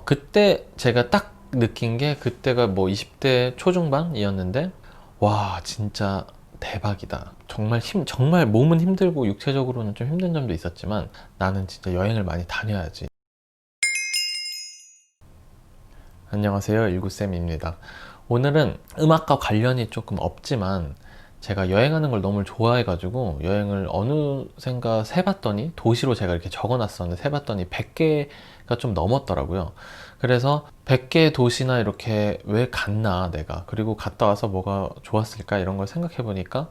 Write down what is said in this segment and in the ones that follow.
그때 제가 딱 느낀 게 그때가 뭐 20대 초중반이었는데 와 진짜 대박이다. 정말 몸은 힘들고 육체적으로는 좀 힘든 점도 있었지만 나는 진짜 여행을 많이 다녀야지. 안녕하세요, 일구쌤입니다. 오늘은 음악과 관련이 조금 없지만 제가 여행하는 걸 너무 좋아해가지고 여행을 어느샌가 세봤더니 도시로 제가 이렇게 적어놨었는데 세봤더니 100개가 좀 넘었더라고요. 그래서 100개 도시나 이렇게 왜 갔나 내가, 그리고 갔다 와서 뭐가 좋았을까 이런 걸 생각해 보니까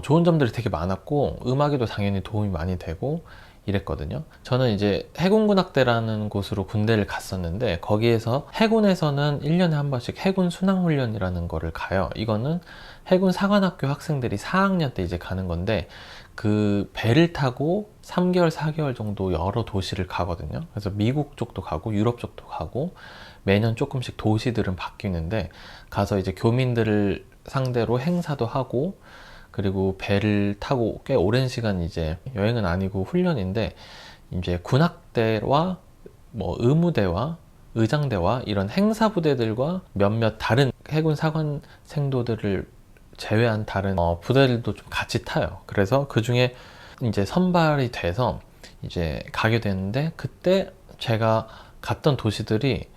좋은 점들이 되게 많았고 음악에도 당연히 도움이 많이 되고 이랬거든요. 저는 이제 해군군악대라는 곳으로 군대를 갔었는데 거기에서 해군에서는 1년에 한 번씩 해군 순항훈련이라는 거를 가요. 이거는 해군 사관학교 학생들이 4학년 때 이제 가는 건데 그 배를 타고 3개월, 4개월 정도 여러 도시를 가거든요. 그래서 미국 쪽도 가고 유럽 쪽도 가고 매년 조금씩 도시들은 바뀌는데 가서 이제 교민들을 상대로 행사도 하고 그리고 배를 타고 꽤 오랜 시간 이제 여행은 아니고 훈련인데 이제 군악대와 뭐 의무대와 의장대와 이런 행사 부대들과 몇몇 다른 해군 사관생도들을 제외한 다른 부대들도 좀 같이 타요. 그래서 그 중에 이제 선발이 돼서 이제 가게 되는데 그때 제가 갔던 도시들이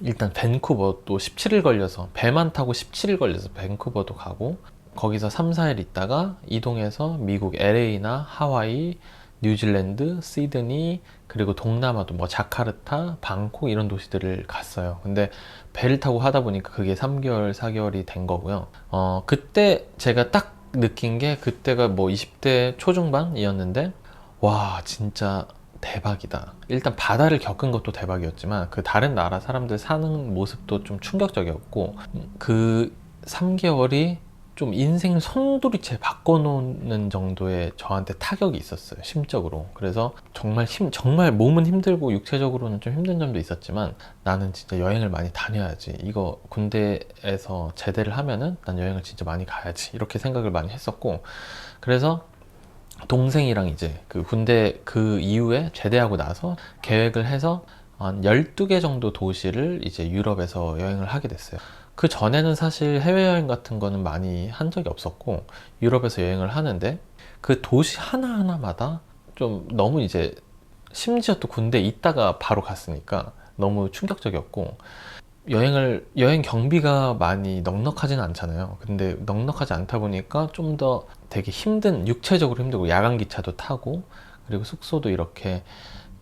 일단 밴쿠버도 17일 걸려서 배만 타고 17일 걸려서 밴쿠버도 가고 거기서 3, 4일 있다가 이동해서 미국 LA나 하와이, 뉴질랜드, 시드니, 그리고 동남아도 뭐 자카르타, 방콕 이런 도시들을 갔어요. 근데 배를 타고 하다 보니까 그게 3개월, 4개월이 된 거고요. 그때 제가 딱 느낀 게 그때가 뭐 20대 초중반이었는데 와 진짜 대박이다. 일단 바다를 겪은 것도 대박이었지만 그 다른 나라 사람들 사는 모습도 좀 충격적이었고 그 3개월이 좀 인생 송두리째 바꿔놓는 정도의 저한테 타격이 있었어요, 심적으로. 그래서 정말 몸은 힘들고 육체적으로는 좀 힘든 점도 있었지만 나는 진짜 여행을 많이 다녀야지. 이거 군대에서 제대를 하면은 난 여행을 진짜 많이 가야지. 이렇게 생각을 많이 했었고 그래서 동생이랑 이제 그 군대 그 이후에 제대하고 나서 계획을 해서 한 12개 정도 도시를 이제 유럽에서 여행을 하게 됐어요. 그 전에는 사실 해외여행 같은 거는 많이 한 적이 없었고 유럽에서 여행을 하는데 그 도시 하나하나마다 좀 너무 이제 심지어 또 군대에 있다가 바로 갔으니까 너무 충격적이었고 여행 경비가 많이 넉넉하지는 않잖아요. 근데 넉넉하지 않다 보니까 좀 더 되게 육체적으로 힘들고 야간 기차도 타고 그리고 숙소도 이렇게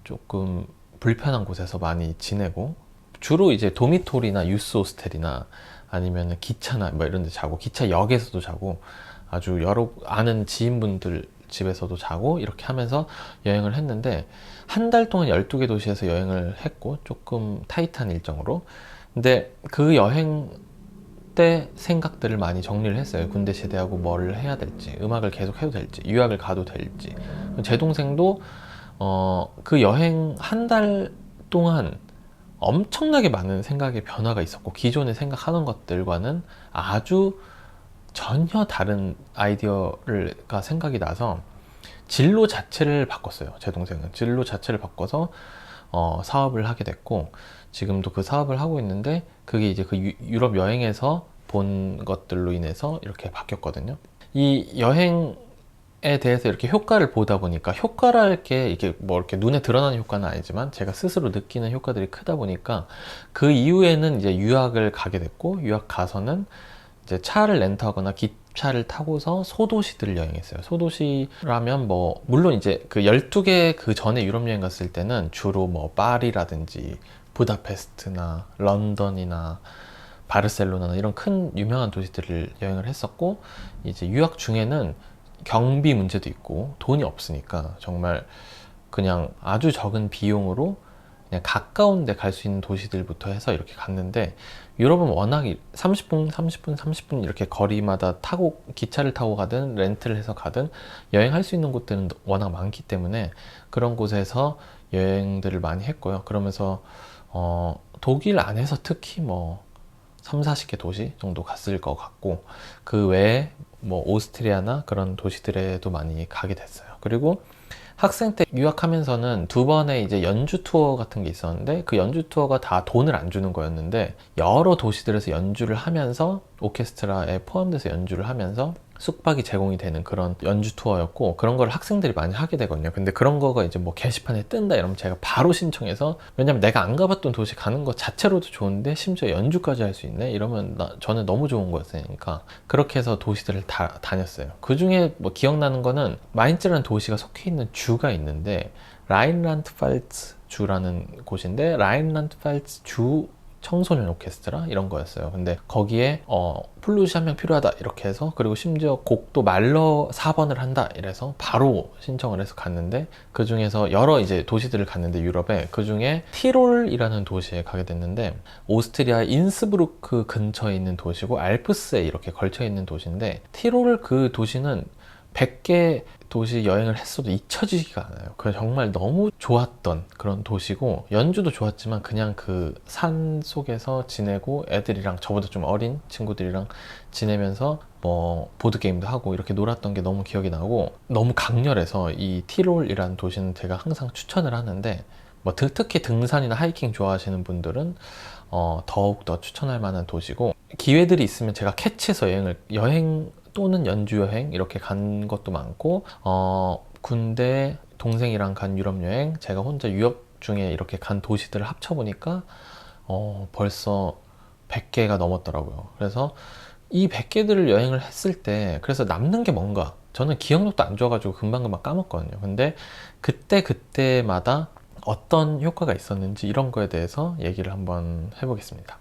조금 불편한 곳에서 많이 지내고 주로 이제 도미토리나 유스 호스텔이나 아니면 기차나 뭐 이런 데 자고 기차역에서도 자고 아주 여러 아는 지인분들 집에서도 자고 이렇게 하면서 여행을 했는데 한 달 동안 12개 도시에서 여행을 했고 조금 타이트한 일정으로 근데 그 여행 때 생각들을 많이 정리를 했어요. 군대 제대하고 뭘 해야 될지, 음악을 계속 해도 될지, 유학을 가도 될지. 제 동생도 그 여행 한 달 동안 엄청나게 많은 생각의 변화가 있었고 기존에 생각하는 것들과는 아주 전혀 다른 아이디어가 생각이 나서 진로 자체를 바꿨어요. 제 동생은 진로 자체를 바꿔서 사업을 하게 됐고 지금도 그 사업을 하고 있는데 그게 이제 그 유럽 여행에서 본 것들로 인해서 이렇게 바뀌었거든요. 이 여행에 대해서 이렇게 효과를 보다 보니까 효과랄 게 이게 뭐 이렇게 눈에 드러나는 효과는 아니지만 제가 스스로 느끼는 효과들이 크다 보니까 그 이후에는 이제 유학을 가게 됐고 유학 가서는 이제 차를 렌트하거나 기차를 타고서 소도시들을 여행했어요. 소도시라면 뭐 물론 이제 그 12개 그 전에 유럽 여행 갔을 때는 주로 뭐 파리라든지 부다페스트나 런던이나 바르셀로나나 이런 큰 유명한 도시들을 여행을 했었고 이제 유학 중에는 경비 문제도 있고 돈이 없으니까 정말 그냥 아주 적은 비용으로 그냥 가까운 데 갈 수 있는 도시들부터 해서 이렇게 갔는데 유럽은 워낙 30분, 30분, 30분 이렇게 거리마다 타고 기차를 타고 가든 렌트를 해서 가든 여행할 수 있는 곳들은 워낙 많기 때문에 그런 곳에서 여행들을 많이 했고요. 그러면서 독일 안에서 특히 뭐 3, 40개 도시 정도 갔을 것 같고 그 외에 뭐 오스트리아나 그런 도시들에도 많이 가게 됐어요. 그리고 학생 때 유학하면서는 두 번의 이제 연주 투어 같은 게 있었는데 그 연주 투어가 다 돈을 안 주는 거였는데 여러 도시들에서 연주를 하면서 오케스트라에 포함돼서 연주를 하면서 숙박이 제공이 되는 그런 연주 투어였고 그런 걸 학생들이 많이 하게 되거든요. 근데 그런 거가 이제 뭐 게시판에 뜬다 이러면 제가 바로 신청해서 왜냐면 내가 안 가봤던 도시 가는 것 자체로도 좋은데 심지어 연주까지 할 수 있네 이러면 저는 너무 좋은 거였으니까 그렇게 해서 도시들을 다 다녔어요. 그 중에 뭐 기억나는 거는 마인츠라는 도시가 속해 있는 주가 있는데 라인란트팔츠 주라는 곳인데 라인란트팔츠 주 청소년 오케스트라 이런 거였어요. 근데 거기에 플룻이 한 명 필요하다 이렇게 해서 그리고 심지어 곡도 말러 4번을 한다 이래서 바로 신청을 해서 갔는데 그 중에서 여러 이제 도시들을 갔는데 유럽에 그 중에 티롤이라는 도시에 가게 됐는데 오스트리아 인스브루크 근처에 있는 도시고 알프스에 이렇게 걸쳐 있는 도시인데 티롤 그 도시는 100개 도시 여행을 했어도 잊혀지지가 않아요. 그래서 정말 너무 좋았던 그런 도시고 연주도 좋았지만 그냥 그 산 속에서 지내고 애들이랑 저보다 좀 어린 친구들이랑 지내면서 뭐 보드게임도 하고 이렇게 놀았던 게 너무 기억이 나고 너무 강렬해서 이 티롤이라는 도시는 제가 항상 추천을 하는데 뭐 특히 등산이나 하이킹 좋아하시는 분들은 더욱더 추천할 만한 도시고 기회들이 있으면 제가 캐치해서 여행 또는 연주 여행 이렇게 간 것도 많고 군대 동생이랑 간 유럽 여행 제가 혼자 유럽 중에 이렇게 간 도시들을 합쳐보니까 벌써 100개가 넘었더라고요. 그래서 이 100개들을 여행을 했을 때 그래서 남는 게 뭔가 저는 기억력도 안 좋아가지고 금방금방 까먹거든요. 근데 그때마다 어떤 효과가 있었는지 이런 거에 대해서 얘기를 한번 해보겠습니다.